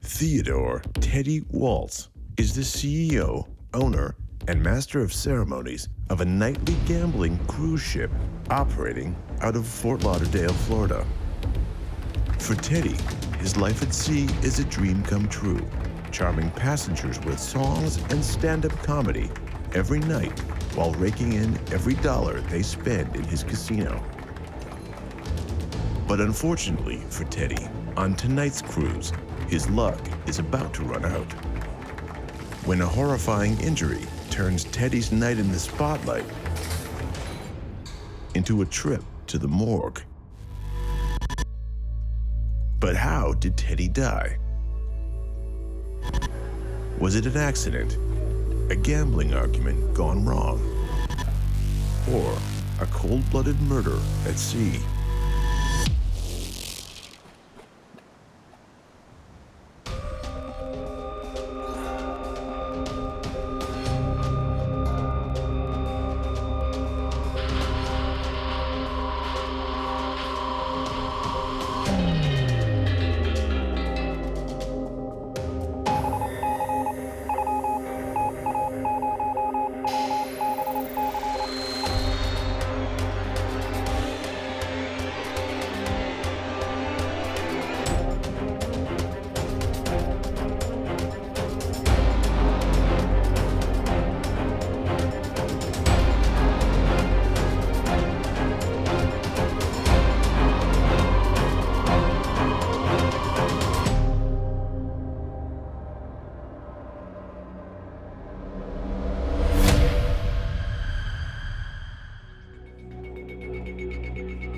Theodore Teddy Waltz is the CEO, owner, and master of ceremonies of a nightly gambling cruise ship operating out of Fort Lauderdale, Florida. For Teddy, his life at sea is a dream come true, charming passengers with songs and stand-up comedy every night while raking in every dollar they spend in his casino. But unfortunately for Teddy, on tonight's cruise, his luck is about to run out. When a horrifying injury turns Teddy's night in the spotlight into a trip to the morgue. But how did Teddy die? Was it an accident, a gambling argument gone wrong, or a cold-blooded murder at sea?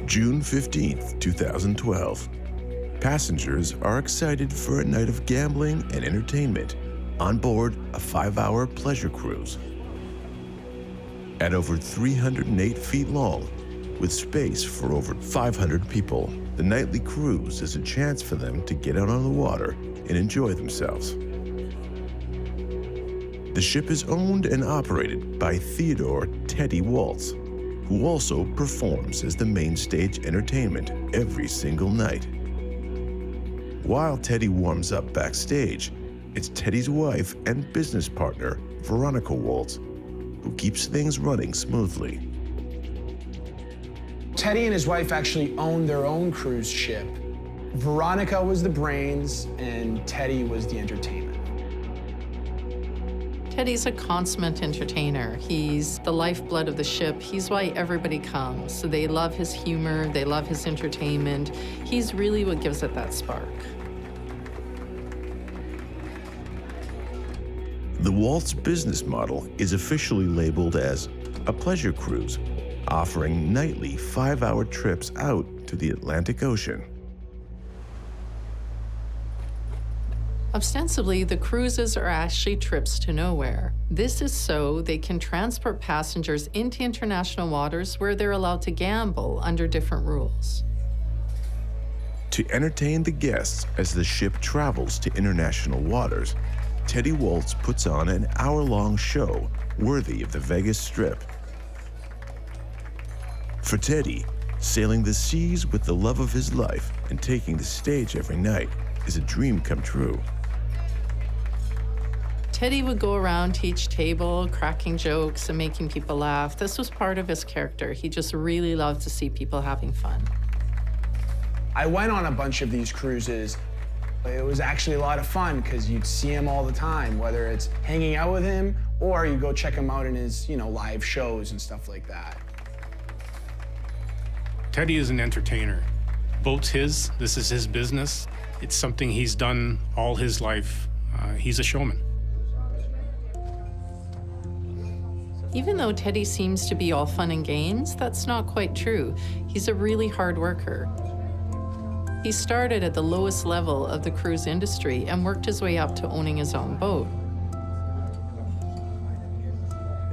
June 15th, 2012. Passengers are excited for a night of gambling and entertainment on board a 5-hour pleasure cruise. At over 308 feet long, with space for over 500 people, the nightly cruise is a chance for them to get out on the water and enjoy themselves. The ship is owned and operated by Theodore Teddy Waltz, who also performs as the main stage entertainment every single night. While Teddy warms up backstage, it's Teddy's wife and business partner, Veronica Waltz, who keeps things running smoothly. Teddy and his wife actually owned their own cruise ship. Veronica was the brains, and Teddy was the entertainment. Teddy's a consummate entertainer. He's the lifeblood of the ship. He's why everybody comes. So they love his humor, they love his entertainment. He's really what gives it that spark. The Waltz business model is officially labeled as a pleasure cruise, offering nightly 5-hour trips out to the Atlantic Ocean. Ostensibly, the cruises are actually trips to nowhere. This is so they can transport passengers into international waters where they're allowed to gamble under different rules. To entertain the guests as the ship travels to international waters, Teddy Waltz puts on an hour-long show worthy of the Vegas Strip. For Teddy, sailing the seas with the love of his life and taking the stage every night is a dream come true. Teddy would go around to each table, cracking jokes and making people laugh. This was part of his character. He just really loved to see people having fun. I went on a bunch of these cruises. It was actually a lot of fun because you'd see him all the time, whether it's hanging out with him or you go check him out in his, live shows and stuff like that. Teddy is an entertainer. Boat's his. This is his business. It's something he's done all his life. He's a showman. Even though Teddy seems to be all fun and games, that's not quite true. He's a really hard worker. He started at the lowest level of the cruise industry and worked his way up to owning his own boat.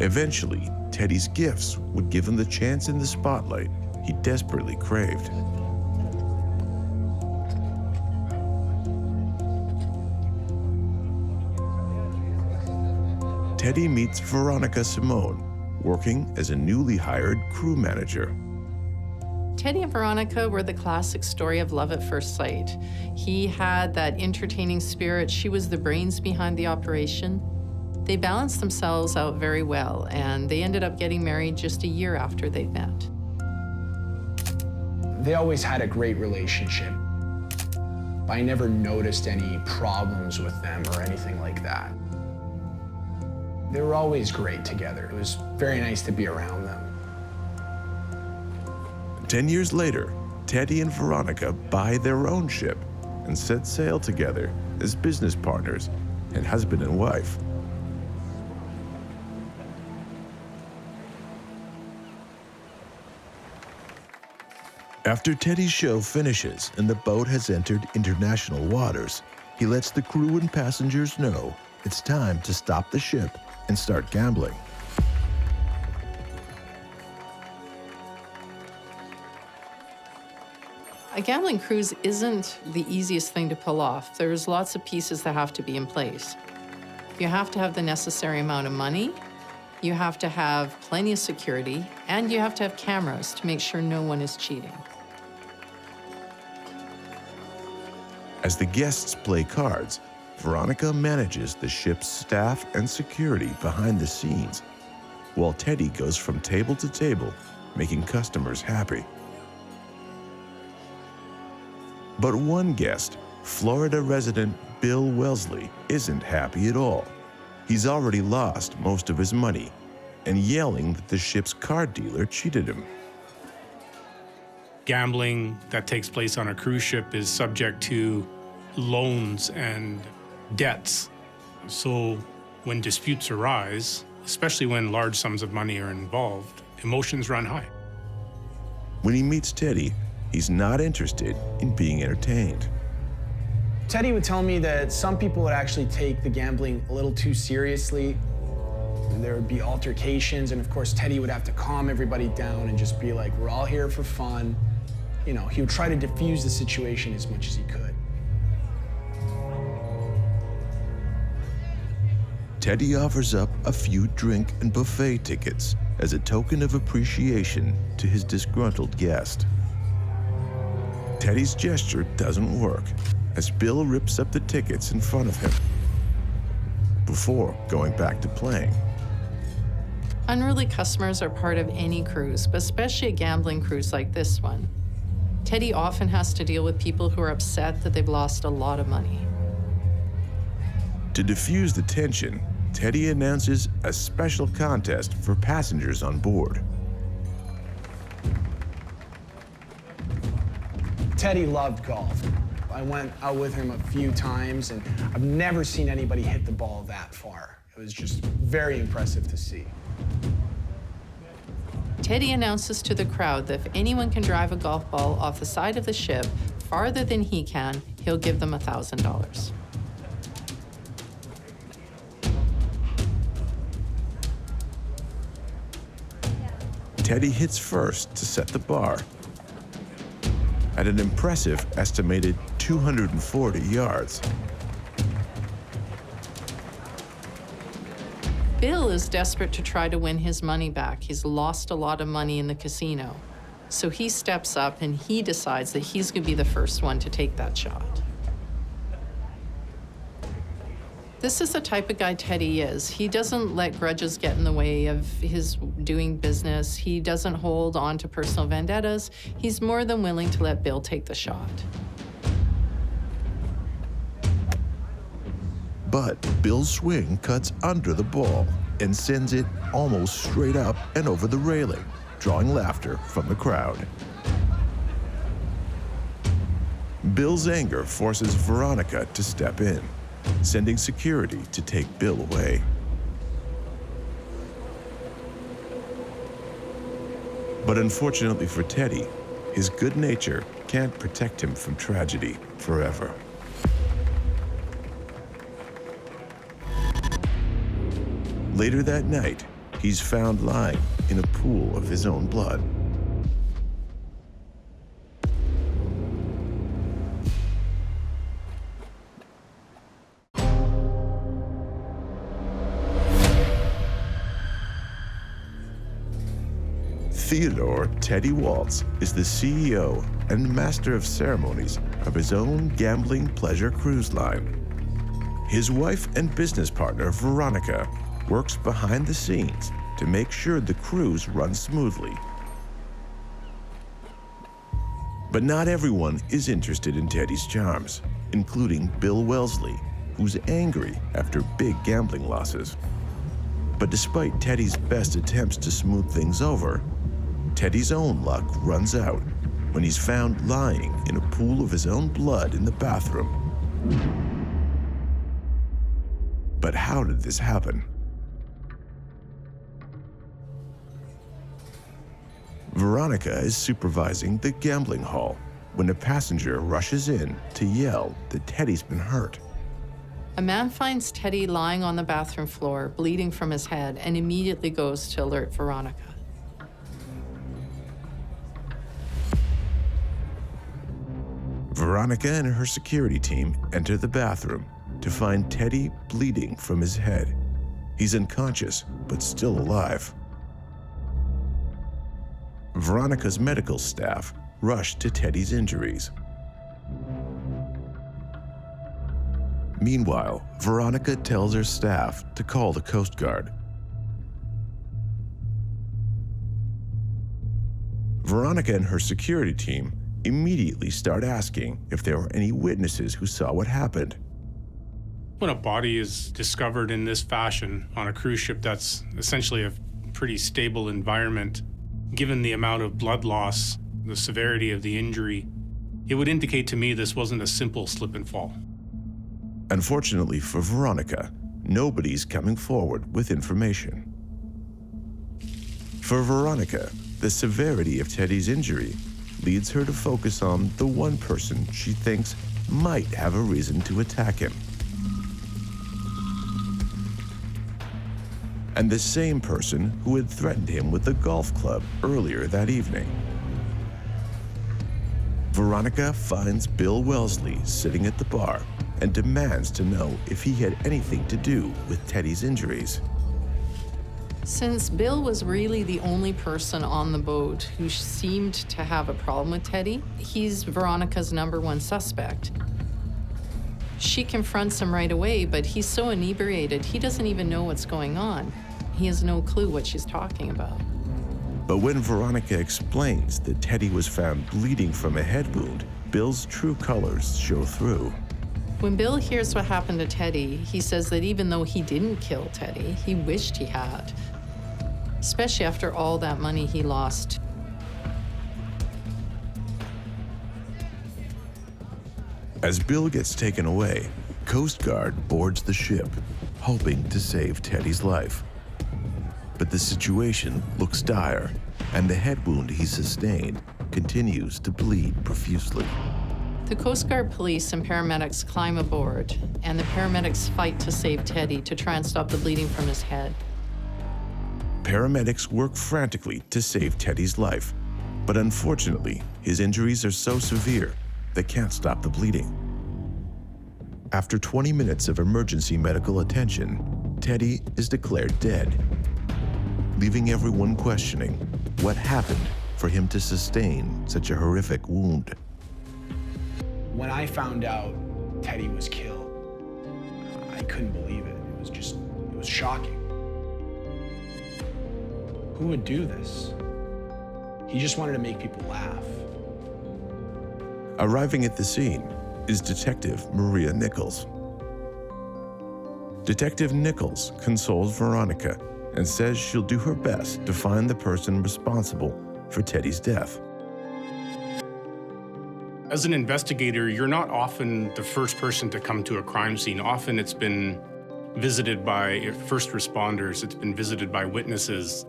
Eventually, Teddy's gifts would give him the chance in the spotlight he desperately craved. Teddy meets Veronica Simone, working as a newly hired crew manager. Teddy and Veronica were the classic story of love at first sight. He had that entertaining spirit. She was the brains behind the operation. They balanced themselves out very well, and they ended up getting married just a year after they met. They always had a great relationship. I never noticed any problems with them or anything like that. They were always great together. It was very nice to be around them. 10 years later, Teddy and Veronica buy their own ship and set sail together as business partners and husband and wife. After Teddy's show finishes and the boat has entered international waters, he lets the crew and passengers know it's time to stop the ship and start gambling. A gambling cruise isn't the easiest thing to pull off. There's lots of pieces that have to be in place. You have to have the necessary amount of money, you have to have plenty of security, and you have to have cameras to make sure no one is cheating. As the guests play cards, Veronica manages the ship's staff and security behind the scenes, while Teddy goes from table to table, making customers happy. But one guest, Florida resident Bill Wellesley, isn't happy at all. He's already lost most of his money and yelling that the ship's card dealer cheated him. Gambling that takes place on a cruise ship is subject to loans and debts. So when disputes arise, especially when large sums of money are involved, emotions run high. When he meets Teddy, he's not interested in being entertained. Teddy would tell me that some people would actually take the gambling a little too seriously. There would be altercations, and of course, Teddy would have to calm everybody down and just be like, we're all here for fun. You know, he would try to diffuse the situation as much as he could. Teddy offers up a few drink and buffet tickets as a token of appreciation to his disgruntled guest. Teddy's gesture doesn't work as Bill rips up the tickets in front of him before going back to playing. Unruly customers are part of any cruise, but especially a gambling cruise like this one. Teddy often has to deal with people who are upset that they've lost a lot of money. To diffuse the tension, Teddy announces a special contest for passengers on board. Teddy loved golf. I went out with him a few times, and I've never seen anybody hit the ball that far. It was just very impressive to see. Teddy announces to the crowd that if anyone can drive a golf ball off the side of the ship farther than he can, he'll give them $1,000. Teddy hits first to set the bar at an impressive estimated 240 yards. Bill is desperate to try to win his money back. He's lost a lot of money in the casino. So he steps up and he decides that he's going to be the first one to take that shot. This is the type of guy Teddy is. He doesn't let grudges get in the way of his doing business. He doesn't hold on to personal vendettas. He's more than willing to let Bill take the shot. But Bill's swing cuts under the ball and sends it almost straight up and over the railing, drawing laughter from the crowd. Bill's anger forces Veronica to step in, sending security to take Bill away. But unfortunately for Teddy, his good nature can't protect him from tragedy forever. Later that night, he's found lying in a pool of his own blood. Theodore Teddy Waltz is the CEO and master of ceremonies of his own gambling pleasure cruise line. His wife and business partner, Veronica, works behind the scenes to make sure the cruise runs smoothly. But not everyone is interested in Teddy's charms, including Bill Wellesley, who's angry after big gambling losses. But despite Teddy's best attempts to smooth things over, Teddy's own luck runs out when he's found lying in a pool of his own blood in the bathroom. But how did this happen? Veronica is supervising the gambling hall when a passenger rushes in to yell that Teddy's been hurt. A man finds Teddy lying on the bathroom floor, bleeding from his head, and immediately goes to alert Veronica. Veronica and her security team enter the bathroom to find Teddy bleeding from his head. He's unconscious, but still alive. Veronica's medical staff rush to Teddy's injuries. Meanwhile, Veronica tells her staff to call the Coast Guard. Veronica and her security team immediately start asking if there were any witnesses who saw what happened. When a body is discovered in this fashion on a cruise ship that's essentially a pretty stable environment, given the amount of blood loss, the severity of the injury, it would indicate to me this wasn't a simple slip and fall. Unfortunately for Veronica, nobody's coming forward with information. For Veronica, the severity of Teddy's injury leads her to focus on the one person she thinks might have a reason to attack him. And the same person who had threatened him with a golf club earlier that evening. Veronica finds Bill Wellesley sitting at the bar and demands to know if he had anything to do with Teddy's injuries. Since Bill was really the only person on the boat who seemed to have a problem with Teddy, he's Veronica's #1 suspect. She confronts him right away, but he's so inebriated, he doesn't even know what's going on. He has no clue what she's talking about. But when Veronica explains that Teddy was found bleeding from a head wound, Bill's true colors show through. When Bill hears what happened to Teddy, he says that even though he didn't kill Teddy, he wished he had, especially after all that money he lost. As Bill gets taken away, Coast Guard boards the ship, hoping to save Teddy's life. But the situation looks dire, and the head wound he sustained continues to bleed profusely. The Coast Guard police and paramedics climb aboard, and the paramedics fight to save Teddy to try and stop the bleeding from his head. Paramedics work frantically to save Teddy's life, but unfortunately, his injuries are so severe they can't stop the bleeding. After 20 minutes of emergency medical attention, Teddy is declared dead, leaving everyone questioning what happened for him to sustain such a horrific wound. When I found out Teddy was killed, I couldn't believe it. It was shocking. Who would do this? He just wanted to make people laugh. Arriving at the scene is Detective Maria Nichols. Detective Nichols consoles Veronica and says she'll do her best to find the person responsible for Teddy's death. As an investigator, you're not often the first person to come to a crime scene. Often it's been visited by first responders, it's been visited by witnesses.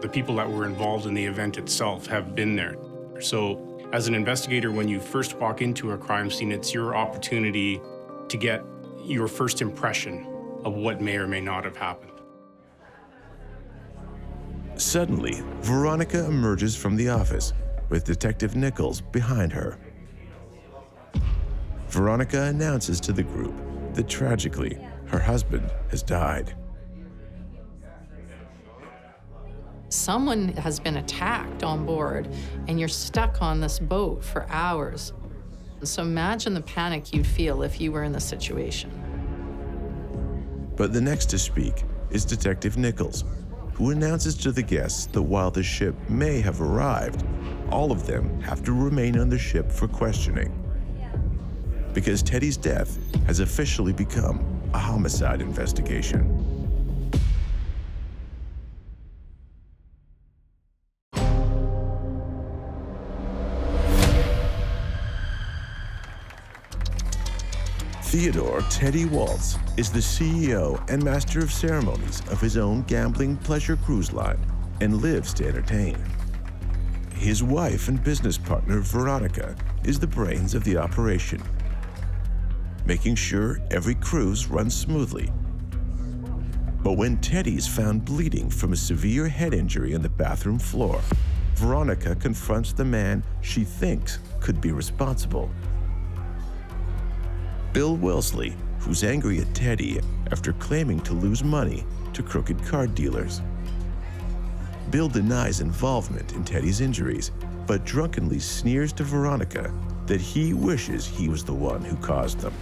The people that were involved in the event itself have been there. So as an investigator, when you first walk into a crime scene, it's your opportunity to get your first impression of what may or may not have happened. Suddenly, Veronica emerges from the office with Detective Nichols behind her. Veronica announces to the group that tragically, her husband has died. Someone has been attacked on board, and you're stuck on this boat for hours. So imagine the panic you'd feel if you were in this situation. But the next to speak is Detective Nichols, who announces to the guests that while the ship may have arrived, all of them have to remain on the ship for questioning. Because Teddy's death has officially become a homicide investigation. Theodore Teddy Waltz is the CEO and master of ceremonies of his own gambling pleasure cruise line and lives to entertain. His wife and business partner, Veronica, is the brains of the operation, making sure every cruise runs smoothly. But when Teddy's found bleeding from a severe head injury on the bathroom floor, Veronica confronts the man she thinks could be responsible. Bill Wellesley, who's angry at Teddy after claiming to lose money to crooked card dealers. Bill denies involvement in Teddy's injuries, but drunkenly sneers to Veronica that he wishes he was the one who caused them.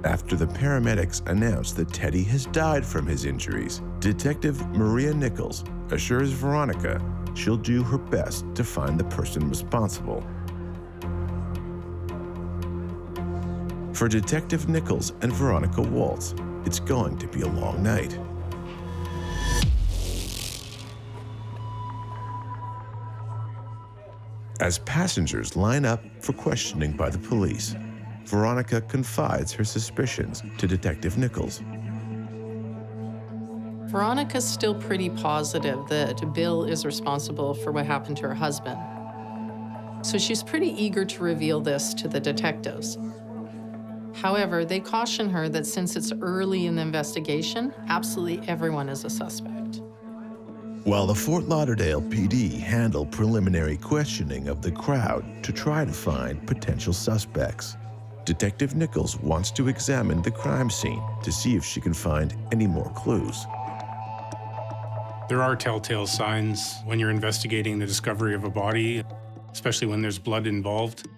After the paramedics announce that Teddy has died from his injuries, Detective Maria Nichols assures Veronica she'll do her best to find the person responsible. For Detective Nichols and Veronica Waltz, it's going to be a long night. As passengers line up for questioning by the police, Veronica confides her suspicions to Detective Nichols. Veronica's still pretty positive that Bill is responsible for what happened to her husband. So she's pretty eager to reveal this to the detectives. However, they caution her that since it's early in the investigation, absolutely everyone is a suspect. While the Fort Lauderdale PD handle preliminary questioning of the crowd to try to find potential suspects, Detective Nichols wants to examine the crime scene to see if she can find any more clues. There are telltale signs when you're investigating the discovery of a body, especially when there's blood involved.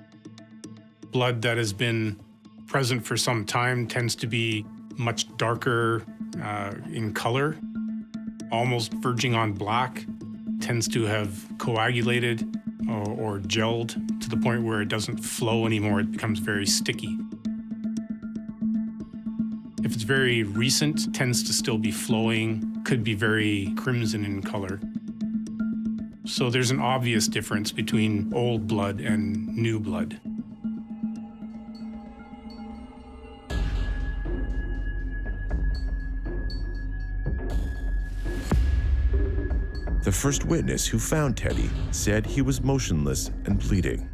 Blood that has been present for some time tends to be much darker in color, almost verging on black, tends to have coagulated or gelled to the point where it doesn't flow anymore. It becomes very sticky. If it's very recent, it tends to still be flowing, could be very crimson in color. So there's an obvious difference between old blood and new blood. The first witness who found Teddy said he was motionless and bleeding.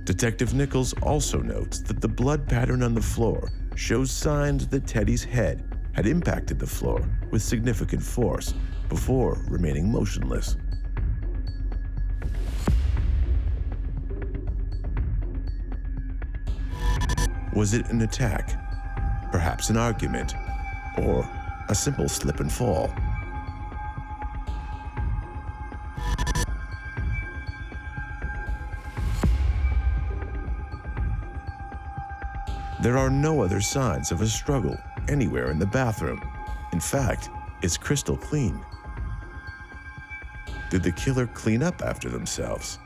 Detective Nichols also notes that the blood pattern on the floor shows signs that Teddy's head had impacted the floor with significant force before remaining motionless. Was it an attack? Perhaps an argument? Or a simple slip and fall? There are no other signs of a struggle anywhere in the bathroom. In fact, it's crystal clean. Did the killer clean up after themselves?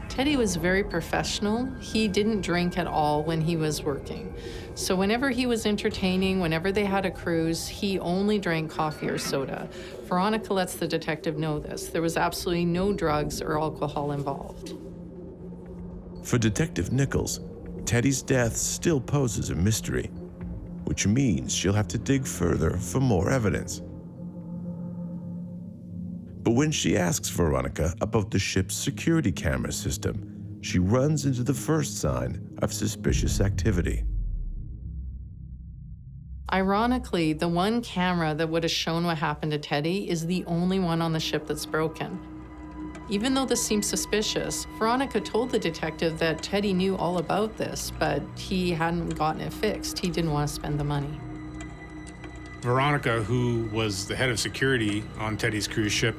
Teddy was very professional. He didn't drink at all when he was working. So whenever he was entertaining, whenever they had a cruise, he only drank coffee or soda. Veronica lets the detective know this. There was absolutely no drugs or alcohol involved. For Detective Nichols, Teddy's death still poses a mystery, which means she'll have to dig further for more evidence. But when she asks Veronica about the ship's security camera system, she runs into the first sign of suspicious activity. Ironically, the one camera that would have shown what happened to Teddy is the only one on the ship that's broken. Even though this seems suspicious, Veronica told the detective that Teddy knew all about this, but he hadn't gotten it fixed. He didn't want to spend the money. Veronica, who was the head of security on Teddy's cruise ship,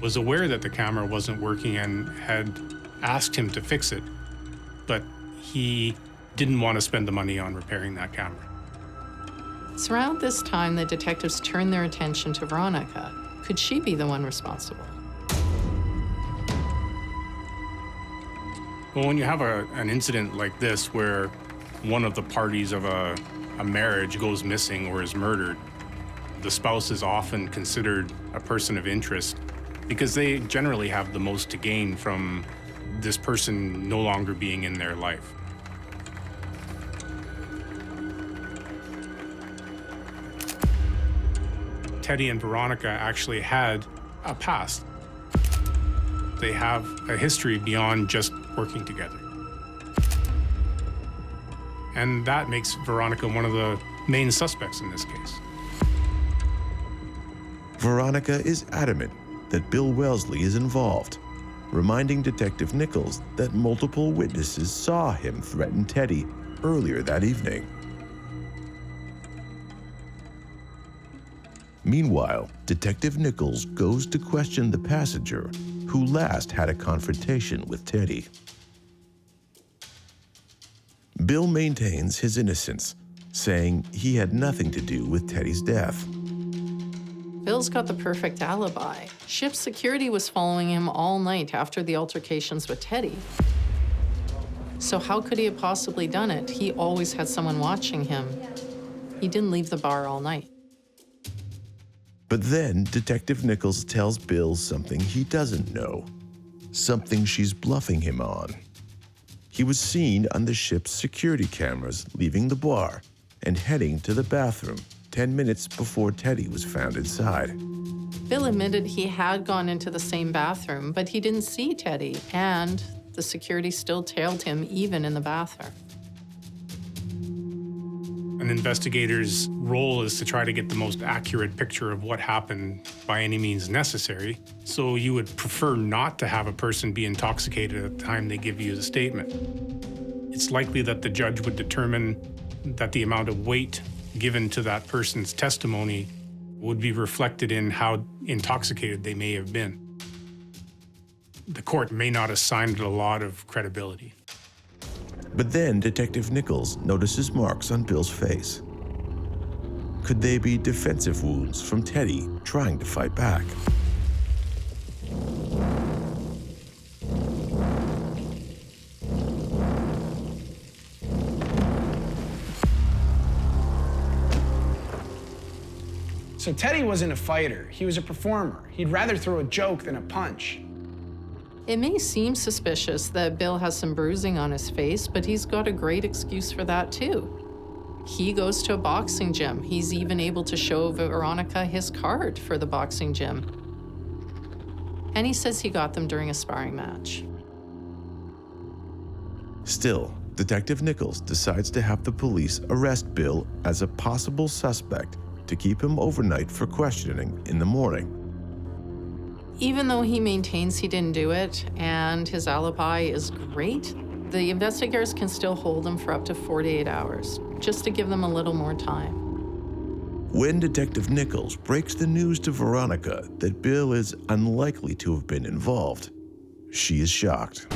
was aware that the camera wasn't working and had asked him to fix it, but he didn't want to spend the money on repairing that camera. It's around this time the detectives turned their attention to Veronica. Could she be the one responsible? Well, when you have an incident like this where one of the parties of a marriage goes missing or is murdered, the spouse is often considered a person of interest because they generally have the most to gain from this person no longer being in their life. Teddy and Veronica actually had a past. They have a history beyond just working together. And that makes Veronica one of the main suspects in this case. Veronica is adamant that Bill Wellesley is involved, reminding Detective Nichols that multiple witnesses saw him threaten Teddy earlier that evening. Meanwhile, Detective Nichols goes to question the passenger who last had a confrontation with Teddy. Bill maintains his innocence, saying he had nothing to do with Teddy's death. Bill's got the perfect alibi. Ship security was following him all night after the altercations with Teddy. So how could he have possibly done it? He always had someone watching him. He didn't leave the bar all night. But then Detective Nichols tells Bill something he doesn't know, something she's bluffing him on. He was seen on the ship's security cameras leaving the bar and heading to the bathroom 10 minutes before Teddy was found inside. Bill admitted he had gone into the same bathroom, but he didn't see Teddy, and the security still tailed him even in the bathroom. An investigator's role is to try to get the most accurate picture of what happened by any means necessary. So you would prefer not to have a person be intoxicated at the time they give you the statement. It's likely that the judge would determine that the amount of weight given to that person's testimony would be reflected in how intoxicated they may have been. The court may not assign it a lot of credibility. But then Detective Nichols notices marks on Bill's face. Could they be defensive wounds from Teddy trying to fight back? So Teddy wasn't a fighter, he was a performer. He'd rather throw a joke than a punch. It may seem suspicious that Bill has some bruising on his face, but he's got a great excuse for that too. He goes to a boxing gym. He's even able to show Veronica his card for the boxing gym. And he says he got them during a sparring match. Still, Detective Nichols decides to have the police arrest Bill as a possible suspect to keep him overnight for questioning in the morning. Even though he maintains he didn't do it and his alibi is great, the investigators can still hold him for up to 48 hours, just to give them a little more time. When Detective Nichols breaks the news to Veronica that Bill is unlikely to have been involved, she is shocked.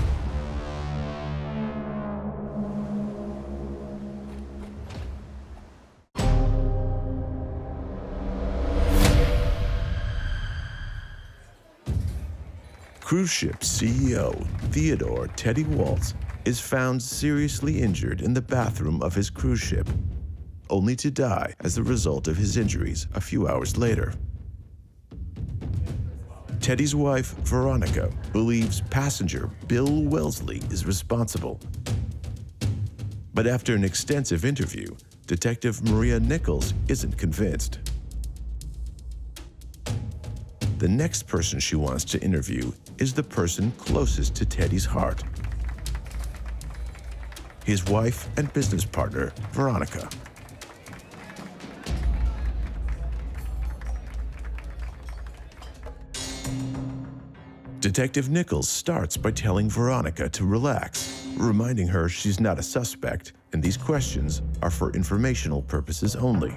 Cruise ship CEO Theodore Teddy Waltz is found seriously injured in the bathroom of his cruise ship, only to die as a result of his injuries a few hours later. Teddy's wife, Veronica, believes passenger Bill Wellesley is responsible. But after an extensive interview, Detective Maria Nichols isn't convinced. The next person she wants to interview is the person closest to Teddy's heart: his wife and business partner, Veronica. Detective Nichols starts by telling Veronica to relax, reminding her she's not a suspect and these questions are for informational purposes only.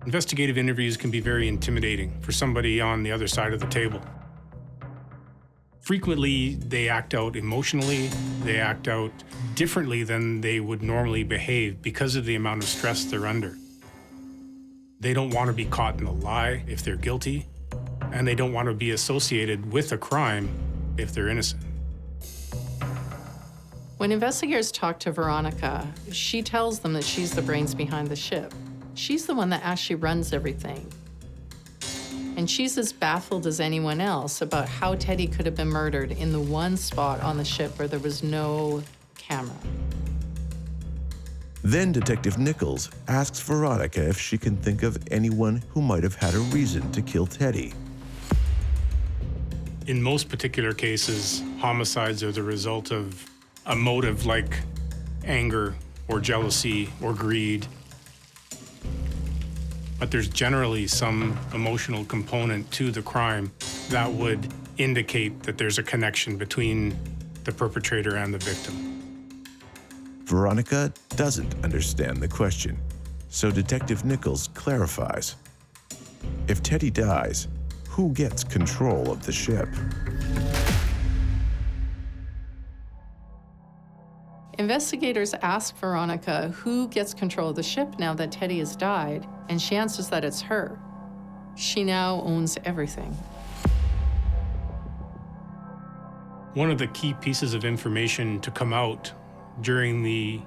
Investigative interviews can be very intimidating for somebody on the other side of the table. Frequently, they act out emotionally, they act out differently than they would normally behave because of the amount of stress they're under. They don't want to be caught in a lie if they're guilty, and they don't want to be associated with a crime if they're innocent. When investigators talk to Veronica, she tells them that she's the brains behind the ship. She's the one that actually runs everything. And she's as baffled as anyone else about how Teddy could have been murdered in the one spot on the ship where there was no camera. Then Detective Nichols asks Veronica if she can think of anyone who might have had a reason to kill Teddy. In most particular cases, homicides are the result of a motive like anger or jealousy or greed. But there's generally some emotional component to the crime that would indicate that there's a connection between the perpetrator and the victim. Veronica doesn't understand the question, so Detective Nichols clarifies. If Teddy dies, who gets control of the ship? Investigators ask Veronica who gets control of the ship now that Teddy has died, and she answers that it's her. She now owns everything. One of the key pieces of information to come out during the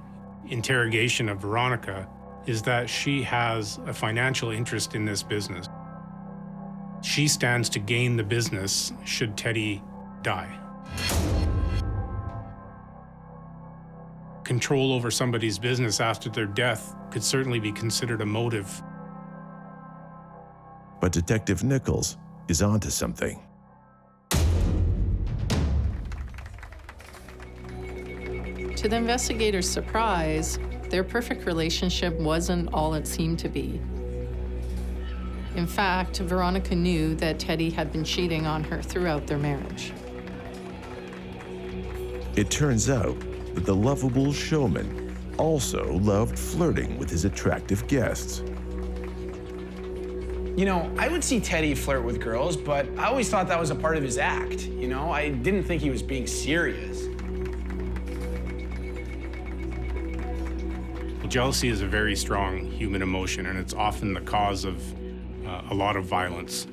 interrogation of Veronica is that she has a financial interest in this business. She stands to gain the business should Teddy die. Control over somebody's business after their death could certainly be considered a motive. But Detective Nichols is onto something. To the investigators' surprise, their perfect relationship wasn't all it seemed to be. In fact, Veronica knew that Teddy had been cheating on her throughout their marriage. It turns out that the lovable showman also loved flirting with his attractive guests. You know, I would see Teddy flirt with girls, but I always thought that was a part of his act. You know, I didn't think he was being serious. Well, jealousy is a very strong human emotion, and it's often the cause of a lot of violence.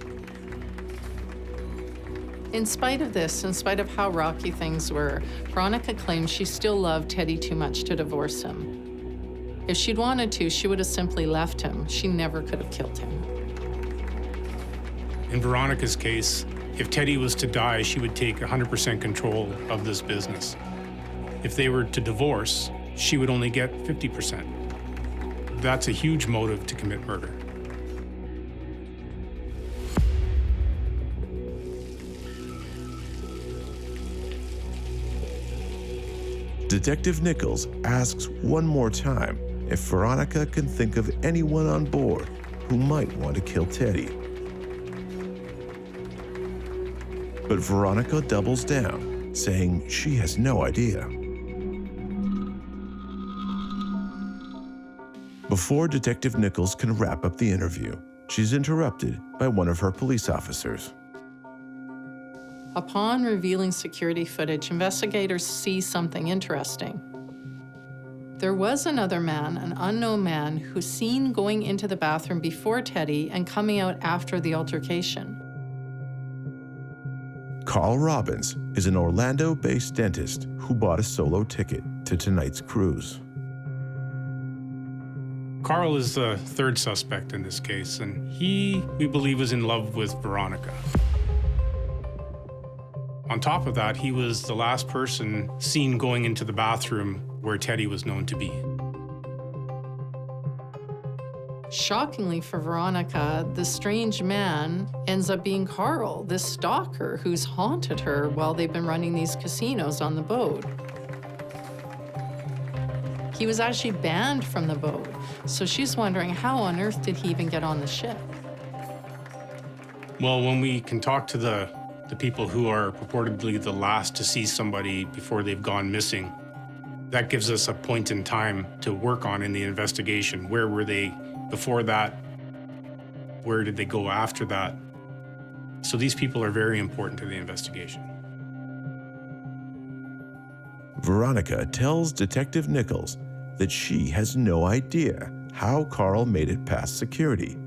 In spite of this, in spite of how rocky things were, Veronica claims she still loved Teddy too much to divorce him. If she'd wanted to, she would have simply left him. She never could have killed him. In Veronica's case, if Teddy was to die, she would take 100% control of this business. If they were to divorce, she would only get 50%. That's a huge motive to commit murder. Detective Nichols asks one more time if Veronica can think of anyone on board who might want to kill Teddy. But Veronica doubles down, saying she has no idea. Before Detective Nichols can wrap up the interview, she's interrupted by one of her police officers. Upon revealing security footage, investigators see something interesting. There was another man, an unknown man, who's seen going into the bathroom before Teddy and coming out after the altercation. Carl Robbins is an Orlando-based dentist who bought a solo ticket to tonight's cruise. Carl is the third suspect in this case, and he, we believe, was in love with Veronica. On top of that, he was the last person seen going into the bathroom where Teddy was known to be. Shockingly for Veronica, the strange man ends up being Carl, this stalker who's haunted her while they've been running these casinos on the boat. He was actually banned from the boat, so she's wondering how on earth did he even get on the ship? Well, when we can talk to the the people who are purportedly the last to see somebody before they've gone missing. That gives us a point in time to work on in the investigation. Where were they before that? Where did they go after that? So these people are very important to the investigation. Veronica tells Detective Nichols that she has no idea how Carl made it past security.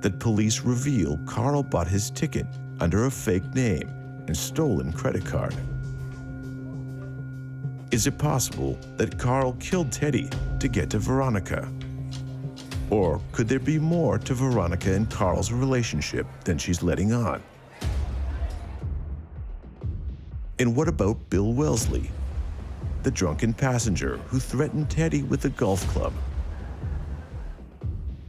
That police reveal Carl bought his ticket under a fake name and stolen credit card. Is it possible that Carl killed Teddy to get to Veronica? Or could there be more to Veronica and Carl's relationship than she's letting on? And what about Bill Wellesley, the drunken passenger who threatened Teddy with a golf club?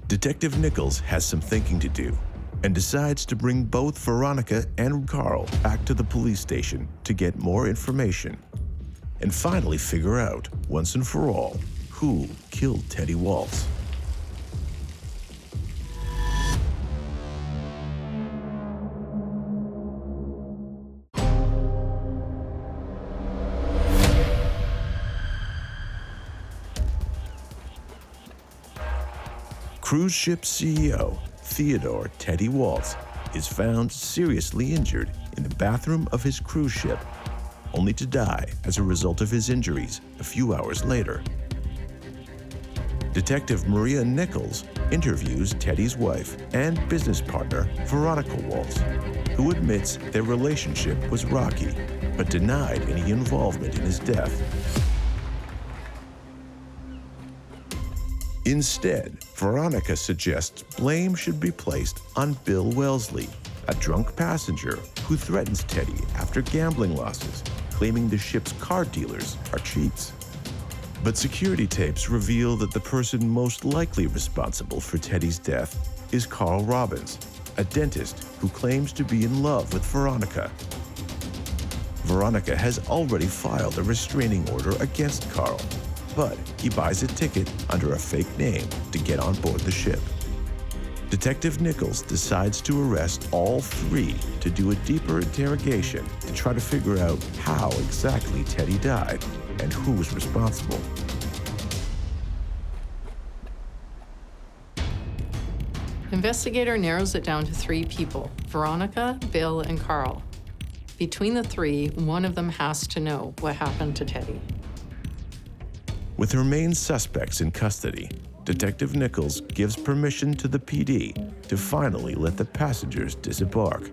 Detective Nichols has some thinking to do and decides to bring both Veronica and Carl back to the police station to get more information and finally figure out, once and for all, who killed Teddy Waltz. Cruise ship CEO Theodore Teddy Waltz is found seriously injured in the bathroom of his cruise ship, only to die as a result of his injuries a few hours later. Detective Maria Nichols interviews Teddy's wife and business partner, Veronica Waltz, who admits their relationship was rocky, but denied any involvement in his death. Instead, Veronica suggests blame should be placed on Bill Wellesley, a drunk passenger who threatens Teddy after gambling losses, claiming the ship's car dealers are cheats. But security tapes reveal that the person most likely responsible for Teddy's death is Carl Robbins, a dentist who claims to be in love with Veronica. Veronica has already filed a restraining order against Carl, but he buys a ticket under a fake name to get on board the ship. Detective Nichols decides to arrest all three to do a deeper interrogation to try to figure out how exactly Teddy died and who was responsible. Investigator narrows it down to 3 people: Veronica, Bill, and Carl. Between the 3, one of them has to know what happened to Teddy. With her main suspects in custody, Detective Nichols gives permission to the PD to finally let the passengers disembark.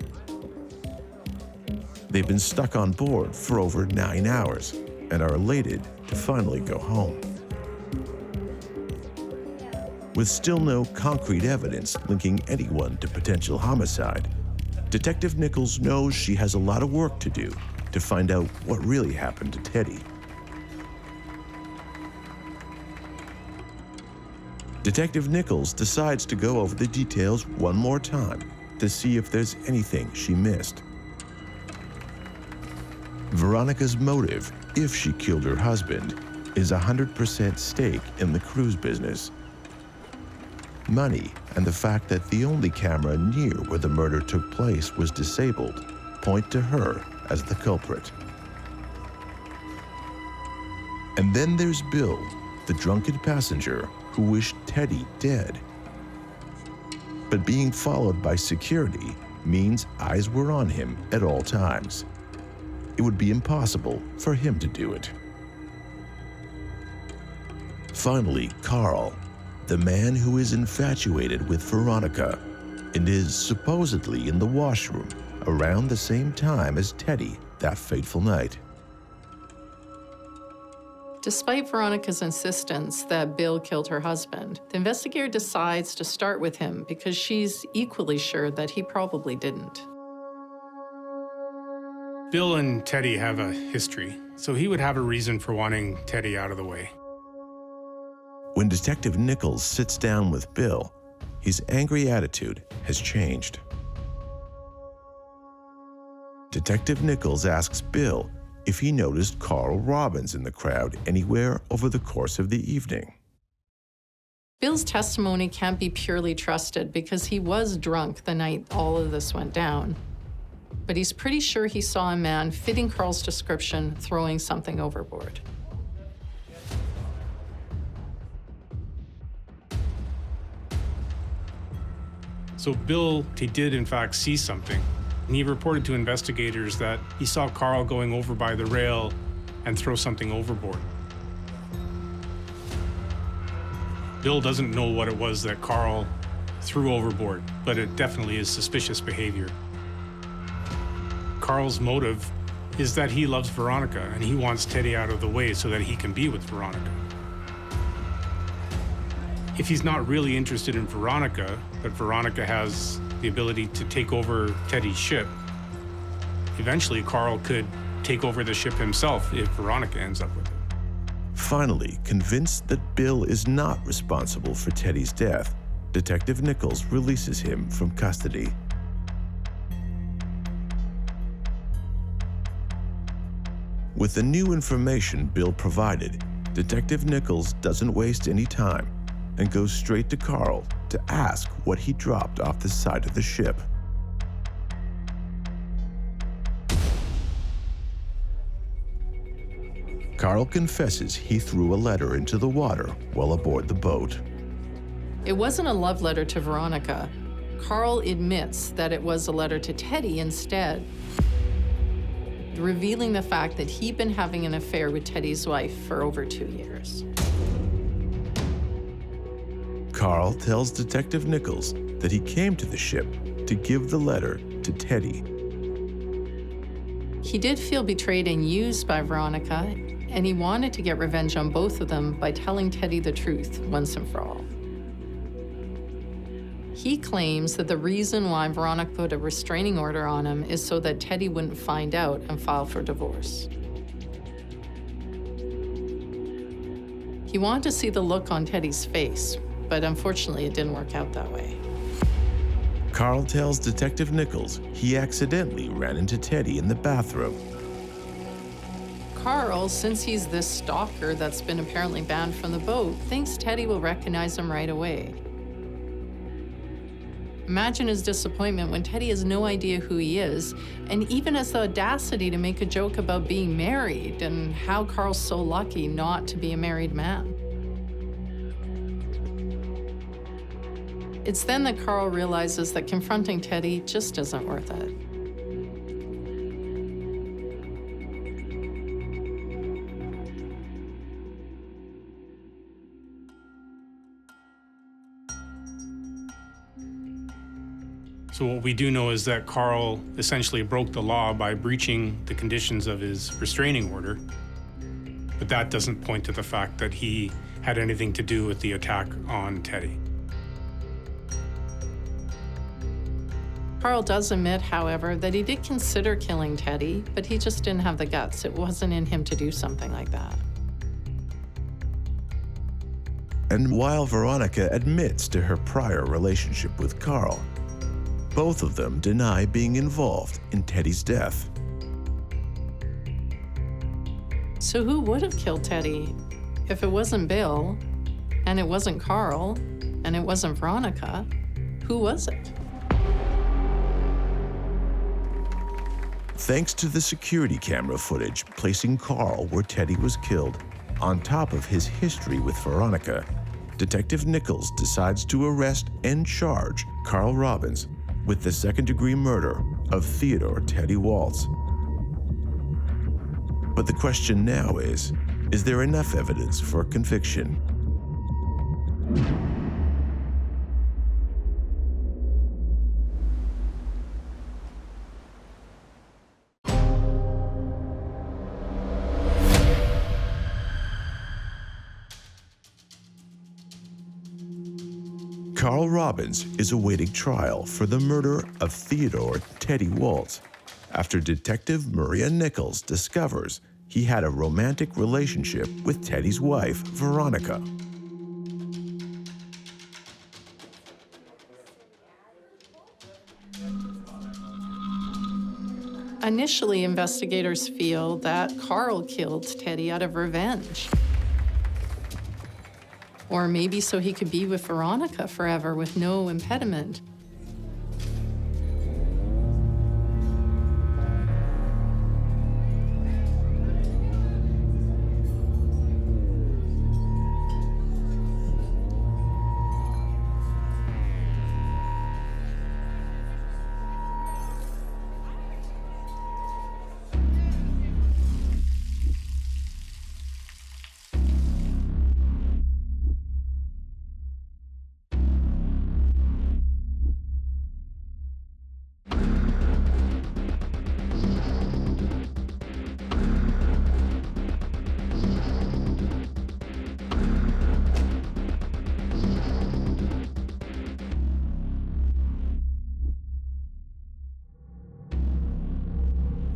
They've been stuck on board for over 9 hours and are elated to finally go home. With still no concrete evidence linking anyone to potential homicide, Detective Nichols knows she has a lot of work to do to find out what really happened to Teddy. Detective Nichols decides to go over the details one more time to see if there's anything she missed. Veronica's motive, if she killed her husband, is 100% stake in the cruise business. Money and the fact that the only camera near where the murder took place was disabled point to her as the culprit. And then there's Bill, the drunken passenger who wished Teddy dead. But being followed by security means eyes were on him at all times. It would be impossible for him to do it. Finally, Carl, the man who is infatuated with Veronica and is supposedly in the washroom around the same time as Teddy that fateful night. Despite Veronica's insistence that Bill killed her husband, the investigator decides to start with him because she's equally sure that he probably didn't. Bill and Teddy have a history, so he would have a reason for wanting Teddy out of the way. When Detective Nichols sits down with Bill, his angry attitude has changed. Detective Nichols asks Bill if he noticed Carl Robbins in the crowd anywhere over the course of the evening. Bill's testimony can't be purely trusted because he was drunk the night all of this went down. But he's pretty sure he saw a man fitting Carl's description throwing something overboard. So Bill, he did in fact see something. And he reported to investigators that he saw Carl going over by the rail and throw something overboard. Bill doesn't know what it was that Carl threw overboard, but it definitely is suspicious behavior. Carl's motive is that he loves Veronica and he wants Teddy out of the way so that he can be with Veronica. If he's not really interested in Veronica, but Veronica has the ability to take over Teddy's ship, eventually Carl could take over the ship himself if Veronica ends up with it. Finally, convinced that Bill is not responsible for Teddy's death, Detective Nichols releases him from custody. With the new information Bill provided, Detective Nichols doesn't waste any time and goes straight to Carl to ask what he dropped off the side of the ship. Carl confesses he threw a letter into the water while aboard the boat. It wasn't a love letter to Veronica. Carl admits that it was a letter to Teddy instead, revealing the fact that he'd been having an affair with Teddy's wife for over 2 years. Carl tells Detective Nichols that he came to the ship to give the letter to Teddy. He did feel betrayed and used by Veronica, and he wanted to get revenge on both of them by telling Teddy the truth once and for all. He claims that the reason why Veronica put a restraining order on him is so that Teddy wouldn't find out and file for divorce. He wanted to see the look on Teddy's face, but unfortunately it didn't work out that way. Carl tells Detective Nichols he accidentally ran into Teddy in the bathroom. Carl, since he's this stalker that's been apparently banned from the boat, thinks Teddy will recognize him right away. Imagine his disappointment when Teddy has no idea who he is, and even has the audacity to make a joke about being married and how Carl's so lucky not to be a married man. It's then that Carl realizes that confronting Teddy just isn't worth it. So what we do know is that Carl essentially broke the law by breaching the conditions of his restraining order, but that doesn't point to the fact that he had anything to do with the attack on Teddy. Carl does admit, however, that he did consider killing Teddy, but he just didn't have the guts. It wasn't in him to do something like that. And while Veronica admits to her prior relationship with Carl, both of them deny being involved in Teddy's death. So who would have killed Teddy? If it wasn't Bill, and it wasn't Carl, and it wasn't Veronica, who was it? Thanks to the security camera footage placing Carl where Teddy was killed, on top of his history with Veronica, Detective Nichols decides to arrest and charge Carl Robbins with the second-degree murder of Theodore Teddy Waltz. But the question now is there enough evidence for conviction? Carl Robbins is awaiting trial for the murder of Theodore Teddy Waltz after Detective Maria Nichols discovers he had a romantic relationship with Teddy's wife, Veronica. Initially, investigators feel that Carl killed Teddy out of revenge. Or maybe so he could be with Veronica forever with no impediment.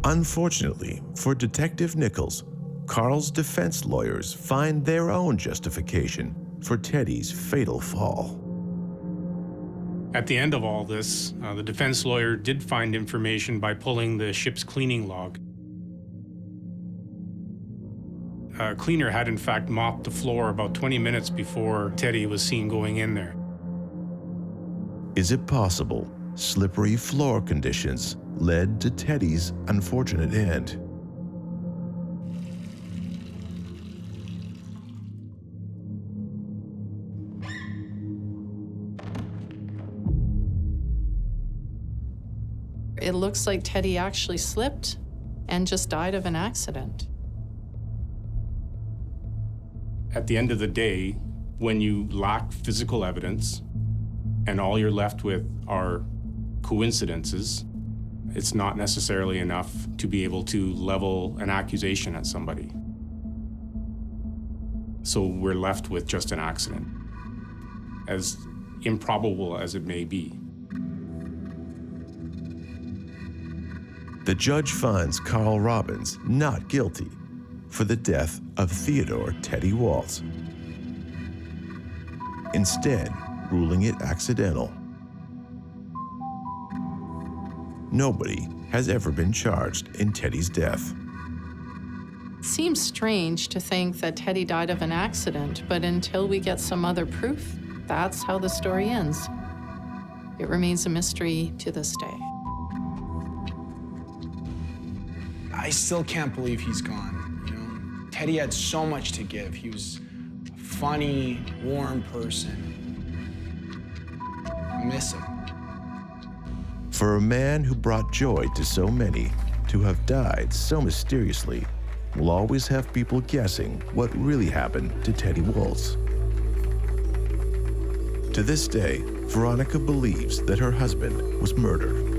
Unfortunately for Detective Nichols, Carl's defense lawyers find their own justification for Teddy's fatal fall. At the end of all this, the defense lawyer did find information by pulling the ship's cleaning log. A cleaner had in fact mopped the floor about 20 minutes before Teddy was seen going in there. Is it possible slippery floor conditions led to Teddy's unfortunate end? It looks like Teddy actually slipped and just died of an accident. At the end of the day, when you lack physical evidence and all you're left with are coincidences, it's not necessarily enough to be able to level an accusation at somebody. So we're left with just an accident, as improbable as it may be. The judge finds Carl Robbins not guilty for the death of Theodore Teddy Waltz, instead ruling it accidental. Nobody has ever been charged in Teddy's death. It seems strange to think that Teddy died of an accident, but until we get some other proof, that's how the story ends. It remains a mystery to this day. I still can't believe he's gone, you know? Teddy had so much to give. He was a funny, warm person. I miss him. For a man who brought joy to so many to have died so mysteriously will always have people guessing what really happened to Teddy Waltz. To this day, Veronica believes that her husband was murdered.